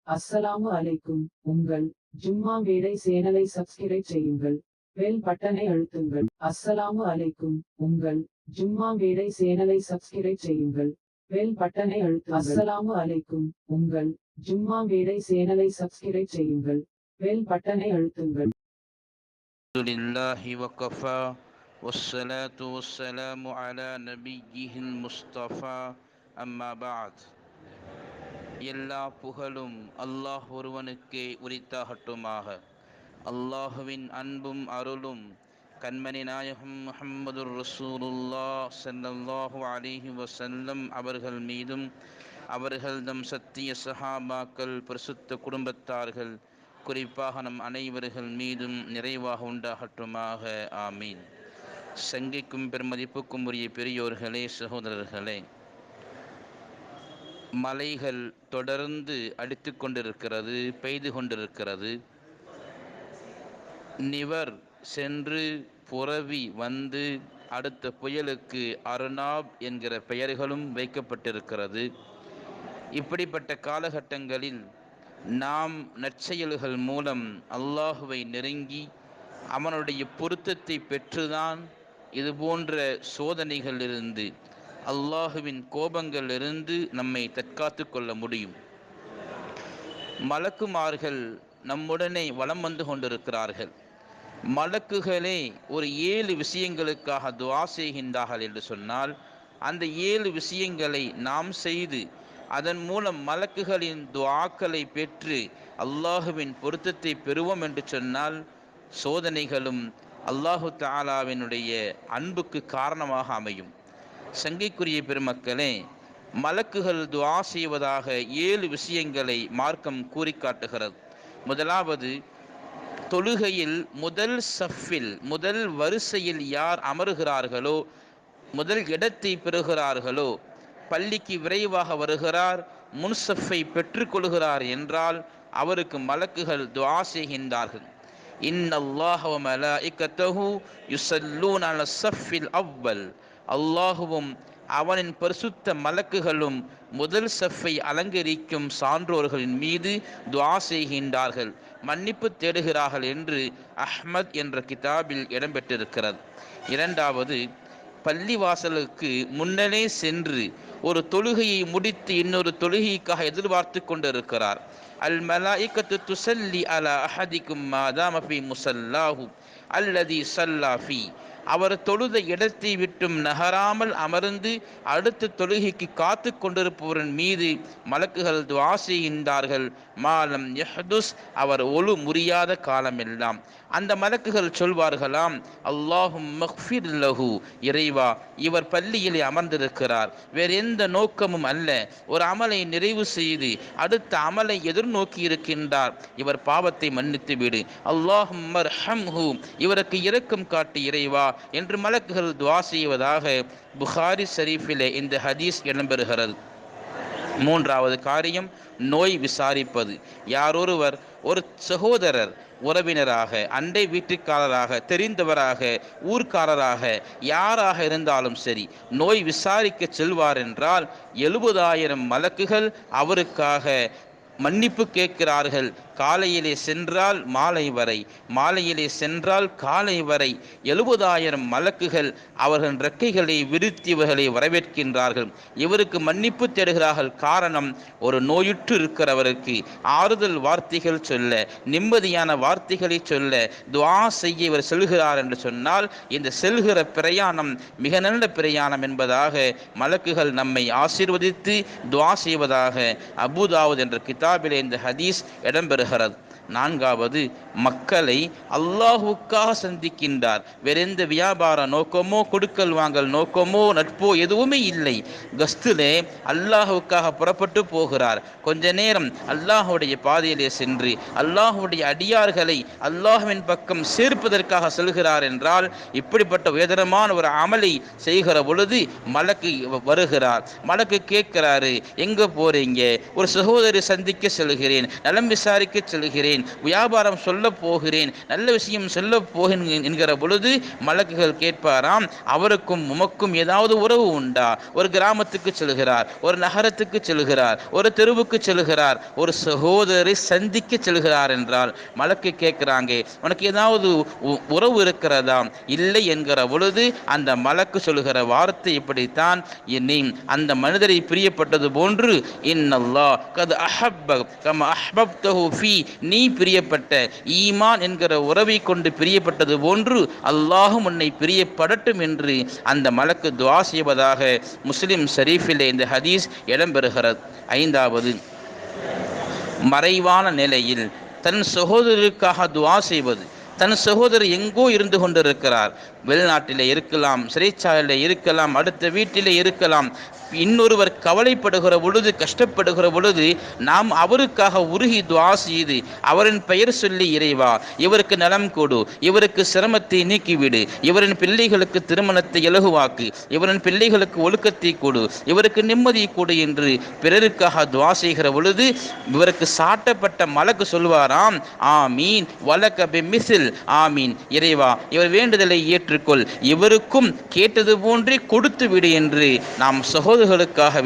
அஸ்ஸலாமு அலைக்கும். உங்கள் ஜும்மா மேடை சேனலை சப்ஸ்கிரைப் செய்யுங்கள். பெல் பட்டனை அழுத்துங்கள். அஸ்ஸலாமு அலைக்கும். உங்கள் ஜும்மா மேடை சேனலை சப்ஸ்கிரைப் செய்யுங்கள். பெல் பட்டனை அழுத்துங்கள். அஸ்ஸலாமு அலைக்கும். உங்கள் ஜும்மா மேடை சேனலை சப்ஸ்கிரைப் செய்யுங்கள். பெல் பட்டனை அழுத்துங்கள். அல்ஹம்துலில்லாஹி வகஃபா வஸ்ஸலாத்து வஸ்ஸலாமு அலா நபிய்யிஹில் முஸ்தஃபா அம்மா பஅத். எல்லா புகழும் அல்லாஹ் ஒருவனுக்கே உரித்தாகட்டுமாக. அல்லாஹுவின் அன்பும் அருளும் கண்மணி நாயகம் முஹம்மதுர் ரசூலுல்லாஹ் ஸல்லல்லாஹு அலைஹி வஸல்லம் அவர்கள் மீதும் அவர்கள்தம் சத்திய சஹாபாக்கள் பரிசுத்த குடும்பத்தார்கள் குறிப்பாக நம் அனைவர்கள் மீதும் நிறைவாக உண்டாகட்டுமாக. ஆமீன். சங்கைக்கும் பெருமதிப்புக்கும் உரிய பெரியோர்களே, சகோதரர்களே, மலைகள் தொடர்ந்து அடித்து கொண்டிருக்கிறது, பெய்து கொண்டிருக்கிறது. நிவர் சென்று புரவி வந்து அடுத்த புயலுக்கு அருணாப் என்கிற பெயர்களும் வைக்கப்பட்டிருக்கிறது. இப்படிப்பட்ட காலகட்டங்களில் நாம் நற்செயல்கள் மூலம் அல்லாஹுவை நெருங்கி அவனுடைய பொருத்தத்தை பெற்றுதான் இதுபோன்ற சோதனைகளிலிருந்து, அல்லாஹுவின் கோபங்களிலிருந்து நம்மை தற்காத்து கொள்ள முடியும். மலக்குமார்கள் நம்முடனே வலம் வந்து கொண்டிருக்கிறார்கள். மலக்குகளே ஒரு 7 விஷயங்களுக்காக துஆ செய்கின்றார்கள் என்று சொன்னால், அந்த 7 விஷயங்களை நாம் செய்து அதன் மூலம் மலக்குகளின் துஆக்களை பெற்று அல்லாஹுவின் பொருத்தத்தை பெறுவோம் என்று சொன்னால், சோதனைகளும் அல்லாஹு தஆலாவினுடைய அன்புக்கு காரணமாக அமையும். சங்கைக்குரிய பெருமக்களே, மலக்குகள் துஆ செய்வதாக 7 விஷயங்களை மார்க்கம் கூறி காட்டுகிறது. முதலாவது, தொழுகையில் முதல் சஃபில், முதல் வரிசையில் யார் அமருகிறார்களோ, முதல் இடத்தை பெறுகிறார்களோ, பள்ளிக்கு விரைவாக வருகிறார், முன்சஃபை பெற்றுக்கொள்கிறார் என்றால் அவருக்கு மலக்குகள் துஆ செய்கின்றார்கள். இன்னல்லாஹ வ மலாயிகத்தஹு யுஸல்லூன அலா ஸஃபில் அவ்வல். அல்லாஹுவும் அவனின் பரிசுத்த மலக்குகளும் முதல் சஃபை அலங்கரிக்கும் சான்றோர்களின் மீது துஆ செய்கின்றார்கள், மன்னிப்பு தேடுகிறார்கள் என்று அஹ்மத் என்ற கிதாபில் இடம்பெற்றிருக்கிறது. இரண்டாவது, பள்ளிவாசலுக்கு முன்னே சென்று ஒரு தொழுகையை முடித்து இன்னொரு தொழுகைக்காக எதிர்பார்த்து கொண்டிருக்கிறார். அல் மலாயிகத்து துஸல்லி அலா அஹதிக்கும் மாதாம ஃபீ முஸல்லாஹு அல்லதி ஸல்லா ஃபீ. அவர் தொழுத இடத்தை விட்டும் நகராமல் அமர்ந்து அடுத்த தொழுகைக்கு காத்து கொண்டிருப்பவரின் மீது மலக்குகள் துஆ செய்கின்றார்கள். மாலம் யஹ்துஸ், அவர் ஒழு முறியாத காலமெல்லாம். அந்த மலக்குகள் சொல்வார்களாம், அல்லாஹும் மக்ஃபிர் லஹு, இறைவா இவர் பள்ளியிலே அமர்ந்திருக்கிறார், வேறு எந்த நோக்கமும் அல்ல, ஒரு அமலை நிறைவு செய்து அடுத்த அமலை எதிர்நோக்கி இருக்கின்றார், இவர் பாவத்தை மன்னித்து விடு. அல்லாஹும் மர்ஹம்ஹு, இவருக்கு இரக்கம் காட்டு இறைவா என்று மலக்குகள் துஆ செய்வதாக புகாரி ஷரீஃபிலே இந்த ஹதீஸ் இடம்பெறுகிறது. மூன்றாவது காரியம், நோய் விசாரிப்பது. யாரொருவர் ஒரு சகோதரர், உறவினராக, அண்டை வீட்டுக்காரராக, தெரிந்தவராக, ஊர்க்காரராக, யாராக இருந்தாலும் சரி, நோய் விசாரிக்க செல்வார் என்றால் 70,000 மலக்குகள் அவருக்காக மன்னிப்பு கேட்கிறார்கள். காலையிலே சென்றால் மாலை வரை, மாலையிலே சென்றால் காலை வரை 70,000 மலக்குகள் அவர்கள் ரெக்கைகளை விரித்து இவர்களை வரவேற்கின்றார்கள். இவருக்கு மன்னிப்பு தேடுகிறார்கள். காரணம், ஒரு நோயுற்று இருக்கிறவருக்கு ஆறுதல் வார்த்தைகள் சொல்ல, நிம்மதியான வார்த்தைகளை சொல்ல, துஆ செய்ய இவர் செல்கிறார் என்று சொன்னால் இந்த செல்கிற பிரயாணம் மிக நல்ல பிரயாணம் என்பதாக மலக்குகள் நம்மை ஆசீர்வதித்து துஆ செய்வதாக அபூதாவூத் என்ற கிதாபிலே இந்த ஹதீஸ் இடம்பெறுகிறது. நான்காவது, மக்களை அல்லாஹுக்காக சந்திக்கின்றார். வேறெந்த வியாபார நோக்கமோ, கொடுக்கல் வாங்கல் நோக்கமோ, நட்போ எதுவுமே இல்லை. கஸ்திலே அல்லாஹுக்காக புறப்பட்டு போகிறார். கொஞ்ச நேரம் அல்லாஹுடைய பாதையிலே சென்று அல்லாஹுடைய அடியார்களை அல்லாஹுவின் பக்கம் சேர்ப்பதற்காக செல்கிறார் என்றால், இப்படிப்பட்ட உயர்தரமான ஒரு அமலை செய்கிற பொழுது மலக்கு வருகிறார். மலக்கு கேட்கிறாரு, எங்க போறீங்க? ஒரு சகோதரி சந்திக்க சந்திக்க செல்கிறேன், நலம் விசாரிக்க செல்கிறேன், வியாபாரம் சொல்ல போகிறேன், நல்ல விஷயம் சொல்ல போகிறேன் என்கிற பொழுது மலக்குகள் கேட்பாராம், அவருக்கும் உமக்கும் ஏதாவது உறவு உண்டா? ஒரு கிராமத்துக்கு செல்கிறார், ஒரு நகரத்துக்கு செல்கிறார், ஒரு தெருவுக்கு செல்கிறார், ஒரு சகோதரரை சந்திக்க செல்கிறார் என்றால் மலக்கு கேட்கிறாங்க, உனக்கு ஏதாவது உறவு இருக்கிறதா? இல்லை என்கிற பொழுது அந்த மலக்கு சொல்லுகிற வார்த்தை இப்படித்தான், நீ அந்த மனிதரை பிரியப்பட்டது போன்று இன்னல்லாஹ் கத் அஹப்பக கமா அஹ்பப்தஹு ஃபீ, நீ பிரியப்பட்ட ஈமான் என்கிற உறவை கொண்டு பிரியப்பட்டது போன்று அல்லாஹும் உன்னை பிரியப்படட்டும் என்று அந்த மலக்கு துஆ செய்வதாக முஸ்லிம் ஷரீஃபிலே இந்த ஹதீஸ் இடம்பெறுகிறது. ஐந்தாவது, மறைவான நிலையில் தன் சகோதரருக்காக துஆ செய்வது. தன் சகோதரர் எங்கோ இருந்து கொண்டிருக்கிறார், வெளிநாட்டிலே இருக்கலாம், சிறைச்சாலையில் இருக்கலாம், அடுத்த வீட்டிலே இருக்கலாம், இன்னொருவர் கவலைப்படுகிற பொழுது, கஷ்டப்படுகிற பொழுது நாம் அவருக்காக உருகி துஆ செய்து அவரின் பெயர் சொல்லி, இறைவா இவருக்கு நலம் கொடு, இவருக்கு சிரமத்தை நீக்கிவிடு, இவரின் பிள்ளைகளுக்கு திருமணத்தை இலகுவாக்கு, இவரின் பிள்ளைகளுக்கு ஒழுக்கத்தை கொடு, இவருக்கு நிம்மதி கொடு என்று பிறருக்காக துஆ செய்கிற பொழுது இவருக்கு சாட்டப்பட்ட மலக்கு சொல்வாராம், ஆமீன் வலக பிமிஸ்ல், ஆமீன் இறைவா இவர் வேண்டுதலை ஏற்றுக்கொள், இவருக்கும் கேட்டது போன்றே கொடுத்து விடு என்று நாம் சகோதரர்களுக்காக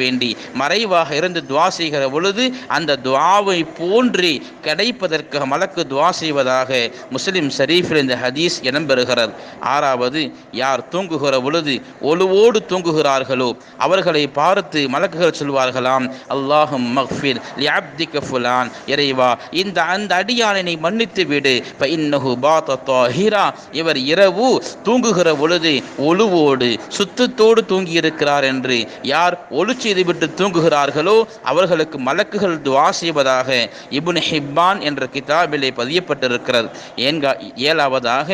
வேண்டி மறைவாக இருந்து துஆ செய்கிற பொழுது அந்த துஆவை போன்றே கிடைப்பதற்காக மலக்கு துஆ செய்வதாக முஸ்லிம் ஷரீஃபில் இந்த ஹதீஸ் இடம்பெறுகிறது. ஆறாவது, யார் தூங்குகிற பொழுது ஒழுவோடு தூங்குகிறார்களோ அவர்களை பார்த்து மலக்குகள் சொல்வார்களாம், அல்லாஹும் மக்ஃபிர் லிஅப்திக ஃபுலான், இறைவா இந்த அந்த அடியானை மன்னித்து விடு, ஃபஇன்னஹு பாத தாஹிரா, இவர் இரவு தூங்குகிற பொழுது ஒழுவோடு சுத்தத்தோடு தூங்கியிருக்கிறார் என்று யார் ஒளி செய்துவிட்டு தூங்குகிறார்களோ அவர்களுக்கு மலக்குகள் துஆ செய்வதாக இப்னு ஹிப்பான் என்ற கிதாபிலே பதியப்பட்டிருக்கிறது. ஏழாவதாக,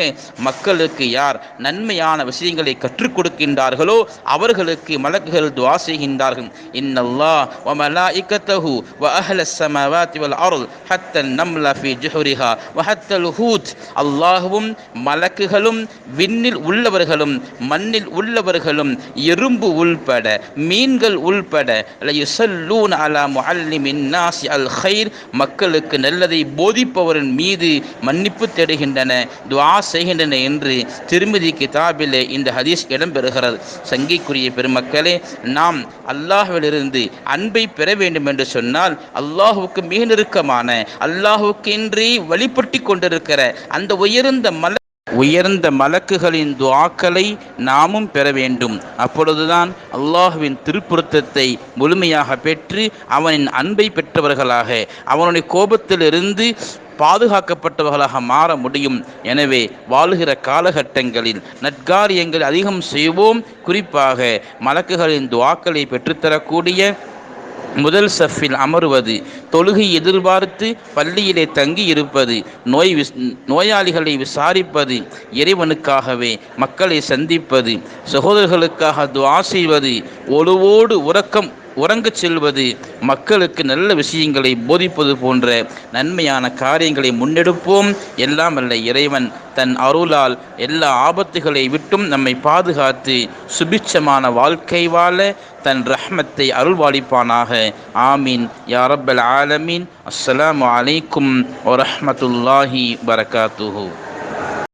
மக்களுக்கு யார் நன்மையான விஷயங்களை கற்றுக் கொடுக்கின்றார்களோ அவர்களுக்கு மலக்குகள் துஆ செய்கின்றார்கள். இன்னல்லாஹ் வ மலாயிகத்தஹு வ அஹ்லஸ் ஸமாவாத்தி வல் அர்த் ஹத்தல் நம்ல ஃபீ ஜுஹரிஹா வ ஹத்தல் ஹூத், அல்லாஹ்வும் மலக்குகளும் விண்ணில் உள்ளவர்களும் மண்ணில் உள்ளவர்களும் எறும்பு உள்பட மீன்கள் உள்பட லயுஸல்லூன அலா முஅல்லிமின் நாஸி அல் கைர், மக்களுக்கு நல்லதை போதிப்பவரின் மீது மன்னிப்பு தேடுகின்றன, துஆ செய்கின்றன என்று திருமிதி கிதாபிலே இந்த ஹதீஸ் இடம்பெறுகிறது. சங்கைக்குரிய பெருமக்களே, நாம் அல்லாஹ்விலிருந்து அன்பை பெற வேண்டும் என்று சொன்னால் அல்லாஹுவுக்கு மிக நெருக்கமான, அல்லாஹுவுக்கு இன்றி வழிபட்டு கொண்டிருக்கிற அந்த உயர்ந்த மலக்குகளின் துஆக்களை நாமும் பெற வேண்டும். அப்பொழுதுதான் அல்லாஹ்வின் திருப்பொருத்தத்தை முழுமையாக பெற்று அவனின் அன்பை பெற்றவர்களாக, அவனுடைய கோபத்திலிருந்து பாதுகாக்கப்பட்டவர்களாக மாற முடியும். எனவே வாழுகிற காலகட்டங்களில் நற்காரியங்கள் அதிகம் செய்வோம். குறிப்பாக மலக்குகளின் துஆக்களை பெற்றுத்தரக்கூடிய முதல் சஃபில் அமர்வது, தொழுகை எதிர்பார்த்து பள்ளியிலே தங்கி இருப்பது, நோயாளிகளை விசாரிப்பது, இறைவனுக்காகவே மக்களை சந்திப்பது, சகோதரர்களுக்காக துஆ செய்வது, ஒழுவோடு உறங்கச் செல்வது, மக்களுக்கு நல்ல விஷயங்களை போதிப்பது போன்ற நன்மையான காரியங்களை முன்னெடுப்போம். எல்லாம் அல்ல இறைவன் தன் அருளால் எல்லா ஆபத்துகளை விட்டும் நம்மை பாதுகாத்து சுபிட்சமான வாழ்க்கை வாழ தன் ரஹ்மத்தை அருள்வாளிப்பானாக. ஆமீன் யா ரப்பல் ஆலமீன். அஸ்ஸலாமு அலைக்கும் வரஹ்மத்துல்லாஹி பரகாத்துஹு.